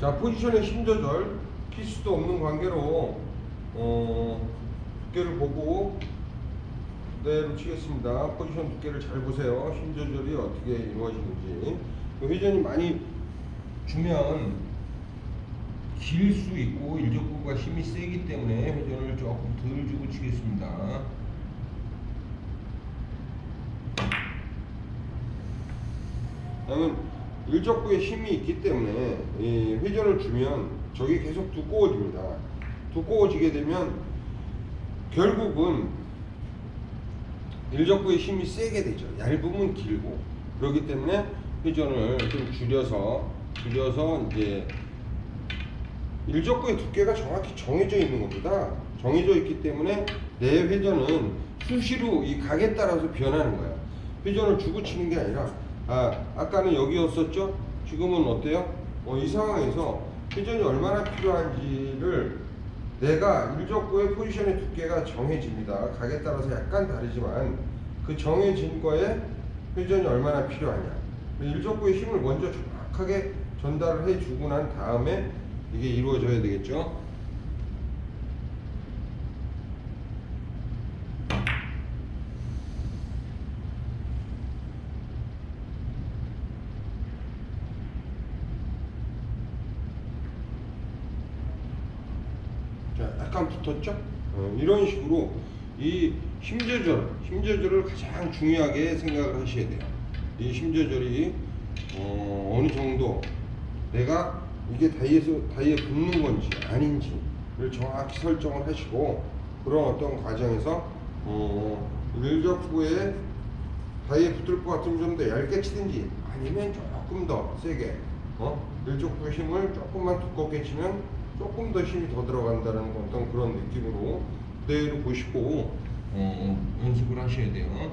자, 포지션의 힘 조절, 키스도 없는 관계로 두께를 보고 그대로 치겠습니다. 포지션 두께를 잘 보세요. 힘 조절이 어떻게 이루어지는지. 회전이 많이 주면 길 수 있고 일적구가 힘이 세기 때문에 회전을 조금 덜 주고 치겠습니다. 다음은 일적구에 힘이 있기 때문에 이 회전을 주면 저기 계속 두꺼워집니다. 두꺼워지게 되면 결국은 일적구에 힘이 세게 되죠. 얇으면 길고. 그렇기 때문에 회전을 좀 줄여서 이제 일적구의 두께가 정확히 정해져 있는 겁니다. 정해져 있기 때문에 내 회전은 수시로 이 각에 따라서 변하는 거야. 회전을 주고 치는 게 아니라 아까는 여기였었죠? 지금은 어때요? 이 상황에서 회전이 얼마나 필요한지를 내가 일적구의 포지션의 두께가 정해집니다. 각에 따라서 약간 다르지만 그 정해진 거에 회전이 얼마나 필요하냐. 일적구의 힘을 먼저 정확하게 전달을 해주고 난 다음에 이게 이루어져야 되겠죠. 자, 약간 붙었죠? 이런 식으로 이 힘 조절을 가장 중요하게 생각을 하셔야 돼요. 이 힘 조절이 어느 정도 내가 이게 다이에 붙는 건지 아닌지를 정확히 설정을 하시고, 그런 어떤 과정에서 일적구에 다이에 붙을 것 같으면 좀 더 얇게 치든지 아니면 조금 더 세게 일적구 힘을 조금만 두껍게 치면 조금 더 힘이 더 들어간다는 어떤 그런 느낌으로 그대로 보시고 연습을 하셔야 돼요.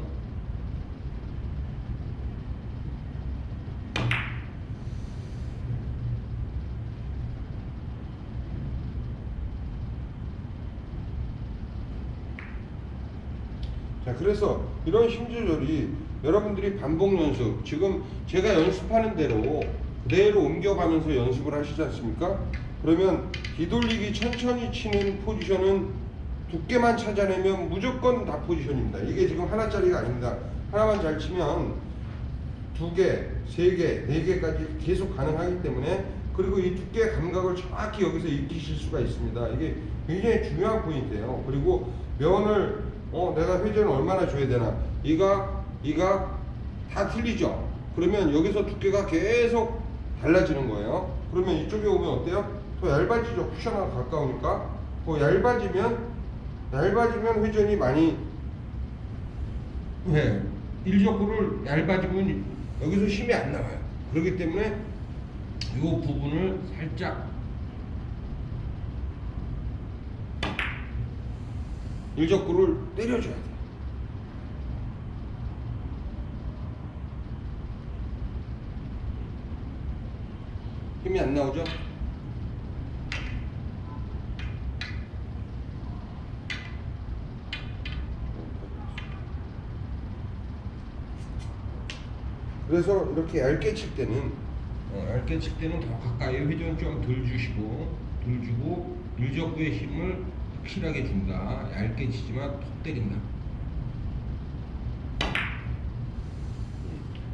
자, 그래서 이런 힘 조절이 여러분들이 반복 연습, 지금 제가 연습하는 대로 그대로 옮겨가면서 연습을 하시지 않습니까? 그러면 뒤돌리기 천천히 치는 포지션은 두께만 찾아내면 무조건 다 포지션입니다. 이게 지금 하나짜리가 아닙니다. 하나만 잘 치면 2개, 3개, 4개까지 계속 가능하기 때문에, 그리고 이 두께 감각을 정확히 여기서 익히실 수가 있습니다. 이게 굉장히 중요한 포인트예요. 그리고 면을 내가 회전을 얼마나 줘야 되나, 이가 다 틀리죠. 그러면 여기서 두께가 계속 달라지는 거예요. 그러면 이쪽에 오면 어때요? 더 얇아지죠. 쿠션하고 가까우니까. 얇아지면 회전이 많이, 왜? 일적구를 얇아지면 여기서 힘이 안 나와요. 그렇기 때문에 이 부분을 살짝 일적구를 때려줘야 돼요. 힘이 안 나오죠? 그래서 이렇게 얇게 칠 때는 더 가까이 회전 좀 덜 주고 일적구의 힘을 확실하게 준다. 얇게 치지만 톡 때린다.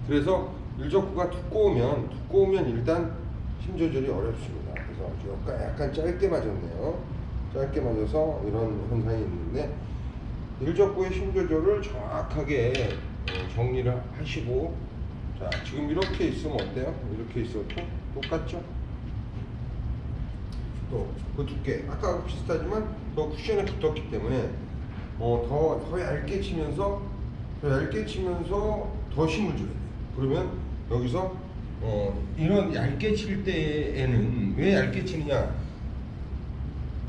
그래서 일적구가 두꺼우면 일단 힘 조절이 어렵습니다. 그래서 약간 짧게 맞았네요. 짧게 맞아서 이런 현상이 있는데, 일적구의 힘 조절을 정확하게 정리를 하시고, 자, 지금 이렇게 있으면 어때요? 이렇게 있어도 똑같죠? 또 그 두께 아까 비슷하지만 더 쿠션에 붙었기 때문에 더 얇게 치면서 더 힘을 줘야 돼요. 그러면 여기서 이런 얇게 칠 때에는 왜 얇게 치느냐,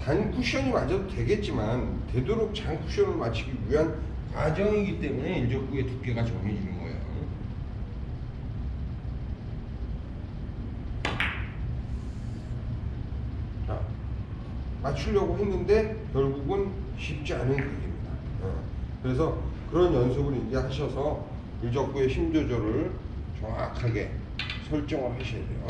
단 쿠션이 맞아도 되겠지만 되도록 장 쿠션을 맞추기 위한 과정이기 때문에 일적구의 두께가 정해지는 거예요. 자, 맞추려고 했는데 결국은 쉽지 않은 극입니다. 그래서 그런 연습을 이제 하셔서 일적구의 힘 조절을 정확하게 설정을 하셔야 돼요.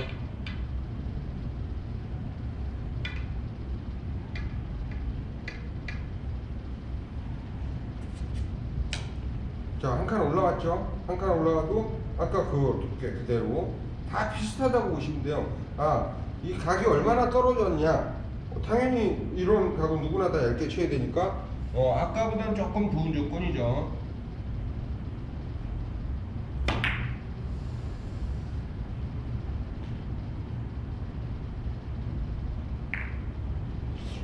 자, 한 칸 올라왔죠? 한 칸 올라가도 아까 그 두께 그대로 다 비슷하다고 보시면 돼요. 아, 이 각이 얼마나 떨어졌냐? 당연히 이런 각은 누구나 다 얇게 쳐야 되니까 아까보다는 조금 좋은 조건이죠.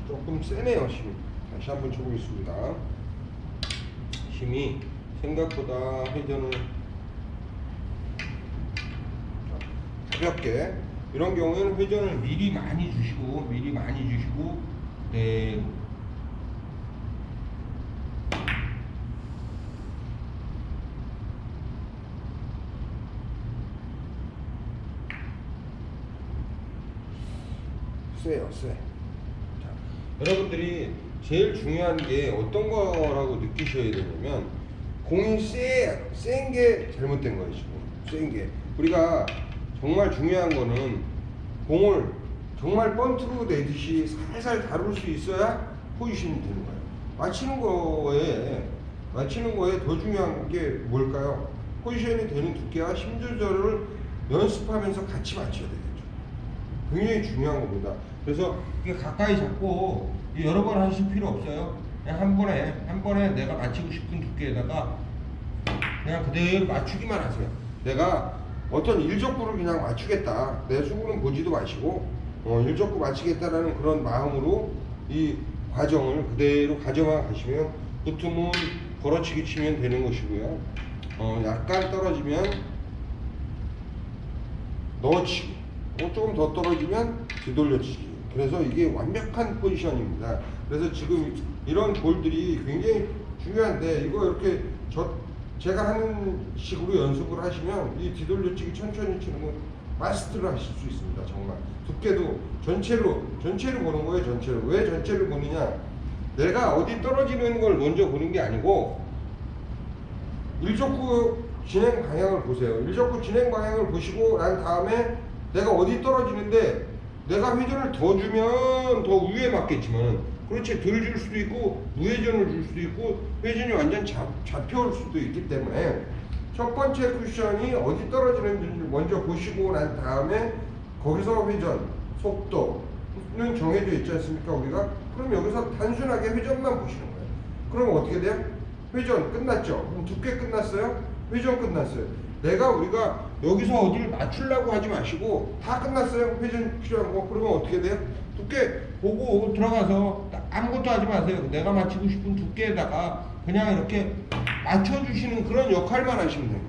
조금 세네요, 힘이. 다시 한번 쳐보겠습니다. 힘이 생각보다 회전을 가볍게, 이런 경우에는 회전을 미리 많이 주시고 네. 세요, 세. 자, 여러분들이 제일 중요한 게 어떤 거라고 느끼셔야 되냐면, 공이 센 게 잘못된 거예요. 지금 센 게, 우리가 정말 중요한 거는 공을 정말 번트로 내듯이 살살 다룰 수 있어야 포지션이 되는 거예요. 맞히는 거에 더 중요한 게 뭘까요? 포지션이 되는 두께와 힘 조절을 연습하면서 같이 맞춰야 되겠죠. 굉장히 중요한 겁니다. 그래서 이게 가까이 잡고 여러 번 하실 필요 없어요. 그냥 한 번에 내가 맞추고 싶은 두께에다가 그냥 그대로 맞추기만 하세요. 내가 어떤 일적구를 그냥 맞추겠다, 내 수구는 보지도 마시고 일적구 맞추겠다라는 그런 마음으로 이 과정을 그대로 가져만 가시면, 붙으면 걸어치기 치면 되는 것이고요. 약간 떨어지면 넣어치기, 조금 더 떨어지면 뒤돌려치기. 그래서 이게 완벽한 포지션입니다. 그래서 지금 이런 볼들이 굉장히 중요한데, 이거 이렇게 제가 하는 식으로 연습을 하시면 이 뒤돌려치기 천천히 치는 건 마스터를 하실 수 있습니다. 정말 두께도 전체로 보는 거예요. 전체로. 왜 전체를 보느냐, 내가 어디 떨어지는 걸 먼저 보는 게 아니고 일족구 진행 방향을 보세요. 일족구 진행 방향을 보시고 난 다음에 내가 어디 떨어지는데, 내가 회전을 더 주면 더 위에 맞겠지만, 그렇지, 덜 줄 수도 있고 무회전을 줄 수도 있고 회전이 완전 잡혀올 수도 있기 때문에, 첫 번째 쿠션이 어디 떨어지는지 먼저 보시고 난 다음에 거기서 회전 속도는 정해져 있지 않습니까, 우리가? 그럼 여기서 단순하게 회전만 보시는 거예요. 그러면 어떻게 돼요? 회전 끝났죠? 그럼 두께 끝났어요? 회전 끝났어요. 우리가 여기서 어디를 맞추려고 하지 마시고, 다 끝났어요, 회전 필요한 거. 그러면 어떻게 돼요? 두께 보고 들어가서 아무것도 하지 마세요. 내가 맞추고 싶은 두께에다가 그냥 이렇게 맞춰주시는 그런 역할만 하시면 돼요.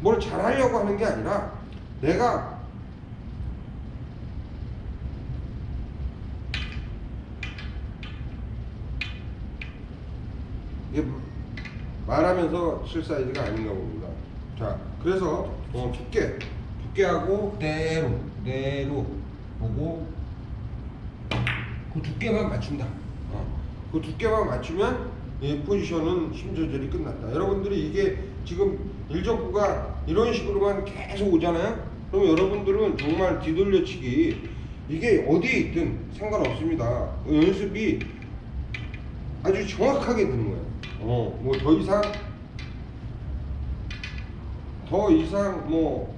뭘 잘하려고 하는 게 아니라, 내가 이게 말하면서 칠 사이즈가 아닌가 봅니다. 자, 그래서 두께하고 그대로 보고 그 두께만 맞춘다. 그 두께만 맞추면 이 포지션은 힘 조절이 끝났다. 여러분들이 이게 지금 일적구가 이런 식으로만 계속 오잖아요. 그럼 여러분들은 정말 뒤돌려치기, 이게 어디에 있든 상관없습니다. 연습이 아주 정확하게 되는 거예요. 뭐 더 이상 뭐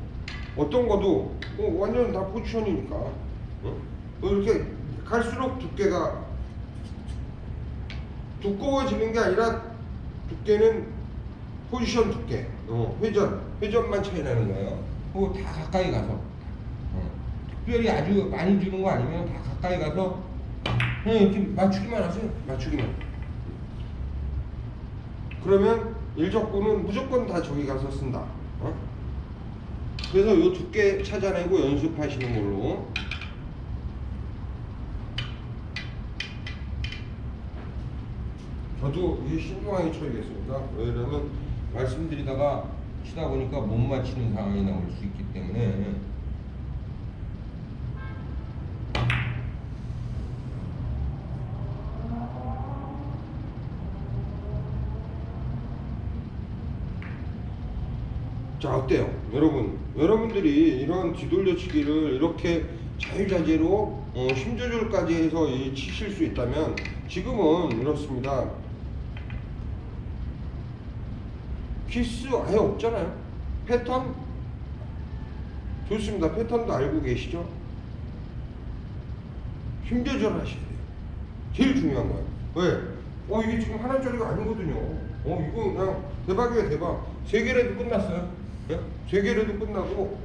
어떤 거도 완전 다 포지션이니까. 이렇게 갈수록 두께가 두꺼워지는 게 아니라, 두께는 포지션 두께, 회전만 차이 나는 거예요. 그거 다 가까이 가서, 특별히 아주 많이 주는 거 아니면 다 가까이 가서 그냥 이렇게 맞추기만 하세요. 맞추기만. 그러면 일적구는 무조건 다 저기 가서 쓴다. 그래서 요 두께 찾아내고 연습하시는 걸로. 저도 이게 신중하게 쳐야겠습니다. 왜냐면 말씀드리다가 치다 보니까 못 맞히는 상황이 나올 수 있기 때문에. 자, 어때요? 여러분들이 이런 뒤돌려치기를 이렇게 자유자재로 힘 조절까지 해서 치실 수 있다면, 지금은 이렇습니다. 키스 아예 없잖아요. 패턴 좋습니다. 패턴도 알고 계시죠? 힘 조절하셔야 돼요. 제일 중요한 거예요. 왜? 이게 지금 하나짜리가 아니거든요. 이거 그냥 대박이에요, 대박. 3개라도 끝났어요. 예? 3개라도 끝나고,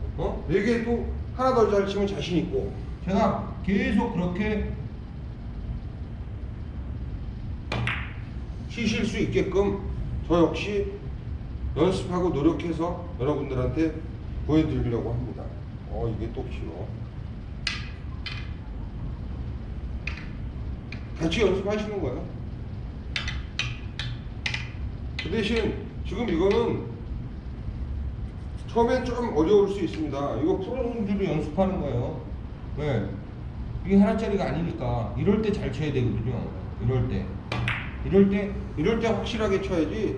4개도 하나 더 잘 치면 자신 있고. 제가 계속 그렇게 치실 수 있게끔 저 역시 연습하고 노력해서 여러분들한테 보여드리려고 합니다. 이게 또 길어. 같이 연습하시는 거예요. 그 대신 지금 이거는 처음엔 좀 어려울 수 있습니다. 이거 프로들이 연습하는 거예요. 왜? 이게 하나짜리가 아니니까 이럴 때 잘 쳐야 되거든요. 이럴 때 확실하게 쳐야지.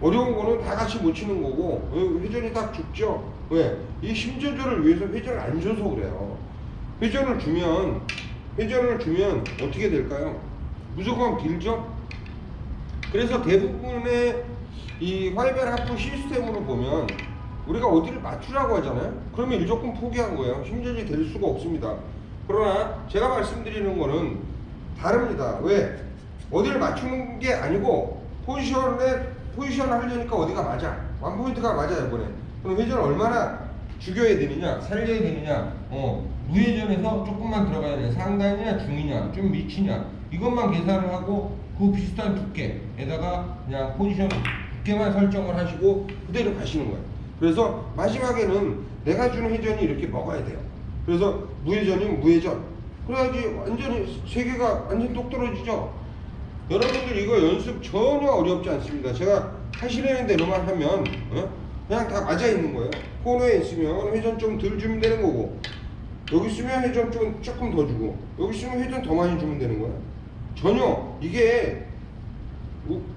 어려운 거는 다 같이 못 치는 거고 회전이 딱 죽죠. 왜? 이 힘 조절을 위해서 회전을 안 줘서 그래요. 회전을 주면 어떻게 될까요? 무조건 길죠? 그래서 대부분의 이 화이벨 하프 시스템으로 보면 우리가 어디를 맞추라고 하잖아요. 그러면 무조건 포기한 거예요. 힘 조절이 될 수가 없습니다. 그러나 제가 말씀드리는 거는 다릅니다. 왜? 어디를 맞추는 게 아니고 포지션 하려니까 어디가 맞아. 원포인트가 맞아요, 이번에. 그럼 회전을 얼마나 죽여야 되느냐, 살려야 되느냐, 무회전에서 조금만 들어가야 돼. 상단이냐, 중이냐, 좀 밑이냐. 이것만 계산을 하고 그 비슷한 두께에다가 그냥 포지션 두께만 설정을 하시고 그대로 가시는 거예요. 그래서 마지막에는 내가 주는 회전이 이렇게 먹어야 돼요. 그래서 무회전이면 무회전. 그래야지 완전히 세계가 완전 똑 떨어지죠. 여러분들 이거 연습 전혀 어렵지 않습니다. 제가 하시려는 대로만 하면 그냥 다 맞아 있는 거예요. 코너에 있으면 회전 좀 덜 주면 되는 거고, 여기 있으면 회전 좀 조금 더 주고, 여기 있으면 회전 더 많이 주면 되는 거예요. 전혀 이게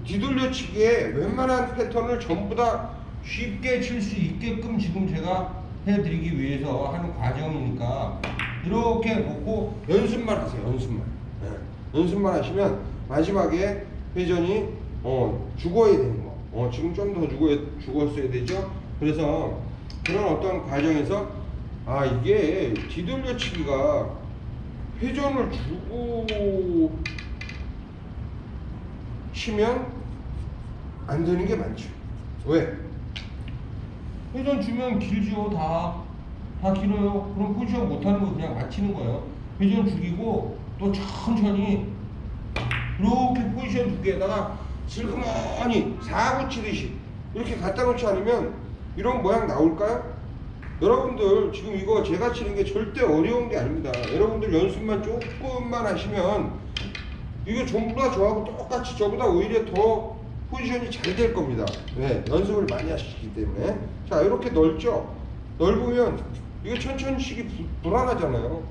뒤돌려치기에 웬만한 패턴을 전부 다 쉽게 칠 수 있게끔 지금 제가 해드리기 위해서 하는 과정이니까 이렇게 놓고 연습만 하세요. 연습만 하시면 마지막에 회전이 죽어야 되는 거. 지금 좀 더 죽었어야 되죠. 그래서 그런 어떤 과정에서 이게 뒤돌려치기가 회전을 주고 치면 안 되는 게 많죠. 왜? 회전 주면 길죠. 다 길어요. 그럼 포지션 못하는 거 그냥 맞히는 거예요. 회전 죽이고 또 천천히 이렇게 포지션 두께에다가 슬그머니 사구 치듯이 이렇게 갖다 놓지 않으면 이런 모양 나올까요? 여러분들 지금 이거 제가 치는 게 절대 어려운 게 아닙니다. 여러분들 연습만 조금만 하시면 이거 전부 다 저하고 똑같이 저보다 오히려 더 포지션이 잘 될 겁니다. 네, 연습을 많이 하시기 때문에. 자, 이렇게 넓죠? 넓으면 이거 천천히 치기 불안하잖아요.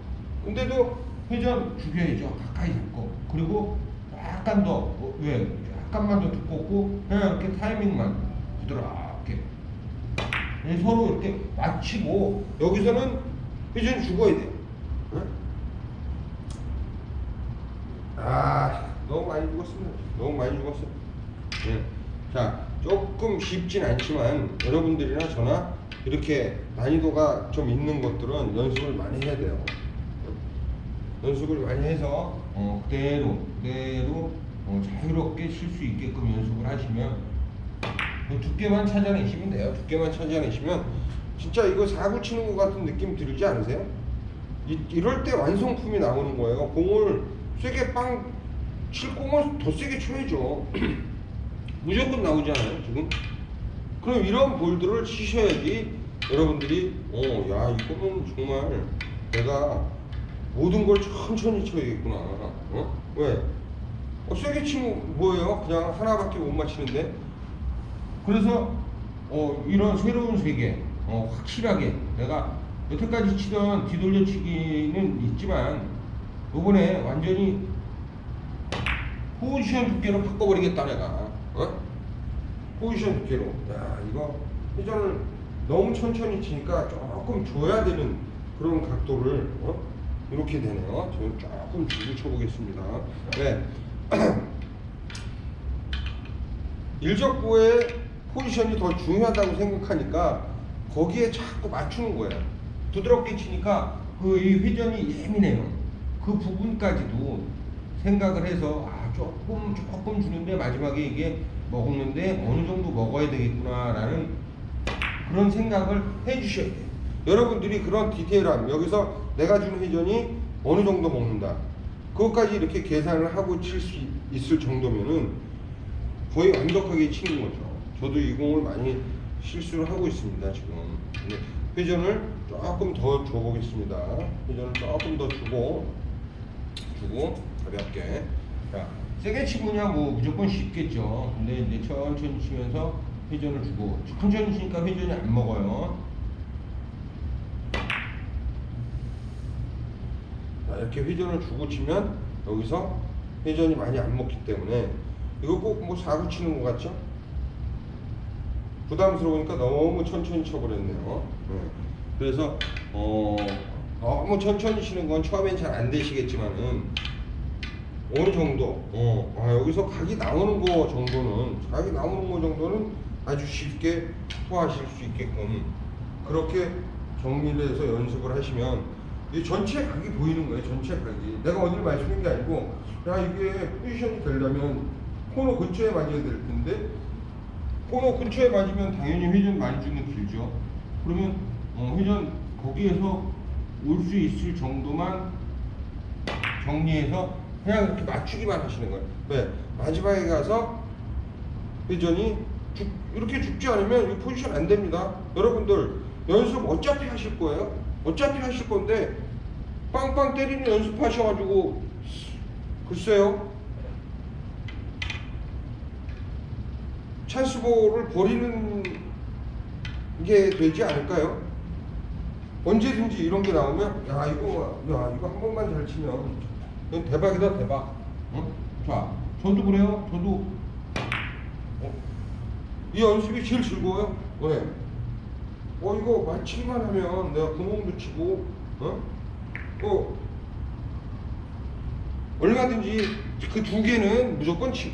근데도 회전 죽여야죠. 가까이 잡고. 그리고 약간 더, 약간만 더 두껍고, 그냥 이렇게 타이밍만 부드럽게. 서로 이렇게 맞추고, 여기서는 회전 죽어야 돼요. 네? 너무 많이 죽었습니다. 너무 많이 죽었어요. 네. 자, 조금 쉽진 않지만 여러분들이나 저나 이렇게 난이도가 좀 있는 것들은 연습을 많이 해야 돼요. 연습을 많이 해서 그대로 자유롭게 칠 수 있게끔 연습을 하시면 두께만 찾아내시면 돼요. 두께만 찾아내시면 진짜 이거 사구 치는 것 같은 느낌 들지 않으세요? 이럴 때 완성품이 나오는 거예요. 공을 세게 빵 칠 공을 더 세게 쳐야죠. 무조건 나오잖아요, 지금. 그럼 이런 볼들을 치셔야지 여러분들이 야, 이거는 정말 내가 모든 걸 천천히 쳐야겠구나. 왜? 세게 치면 뭐예요? 그냥 하나밖에 못 맞히는데. 그래서 이런 새로운 세계 확실하게 내가 여태까지 치던 뒤돌려치기는 있지만 요번에 완전히 포지션 두께로 바꿔버리겠다 내가. 포지션 두께로. 야, 이거 회전을 너무 천천히 치니까 조금 줘야 되는 그런 각도를 이렇게 되네요. 저는 조금 주고 쳐보겠습니다. 네. 일적부에 포지션이 더 중요하다고 생각하니까 거기에 자꾸 맞추는 거예요. 부드럽게 치니까 그 이 회전이 예민해요. 그 부분까지도 생각을 해서 조금 주는데 마지막에 이게 먹는데 어느 정도 먹어야 되겠구나라는 그런 생각을 해주셔야 돼요. 여러분들이 그런 디테일함, 여기서 내가 주는 회전이 어느 정도 먹는다, 그것까지 이렇게 계산을 하고 칠 수 있을 정도면은 거의 완벽하게 치는 거죠. 저도 이 공을 많이 실수를 하고 있습니다 지금. 근데 회전을 조금 더 줘보겠습니다. 회전을 조금 더 주고 가볍게. 자, 세게 치느냐 뭐 무조건 쉽겠죠. 근데 이제 천천히 치면서 회전을 주고, 천천히 치니까 회전이 안 먹어요. 자, 이렇게 회전을 주고 치면 여기서 회전이 많이 안 먹기 때문에 이거 꼭 뭐 사구 치는 것 같죠? 부담스러우니까 너무 천천히 쳐버렸네요. 그래서 너무 천천히 치는 건 처음엔 잘 안 되시겠지만은 어느 정도 여기서 각이 나오는 거 정도는 아주 쉽게 소화하실 수 있게끔 그렇게 정리를 해서 연습을 하시면 이 전체 각이 보이는 거예요. 전체 각이. 내가 어디를 맞추는 게 아니고, 야 이게 포지션이 되려면 코너 근처에 맞아야 될 텐데, 코너 근처에 맞으면 당연히 회전 많이 주면 길죠. 그러면 회전 거기에서 올 수 있을 정도만 정리해서 그냥 이렇게 맞추기만 하시는 거예요. 왜? 마지막에 가서 회전이 이렇게 죽지 않으면 이 포지션 안 됩니다. 여러분들 연습 어차피 하실 거예요. 어차피 하실 건데 빵빵 때리는 연습하셔가지고 글쎄요, 찬스볼을 버리는 게 되지 않을까요? 언제든지 이런 게 나오면 이거 한 번만 잘 치면 이건 대박이다, 대박. 자, 저도 그래요. 저도 이 연습이 제일 즐거워요. 왜? 이거 맞히기만 하면 내가 구멍도 치고 얼마든지 그 두 개는 무조건 치고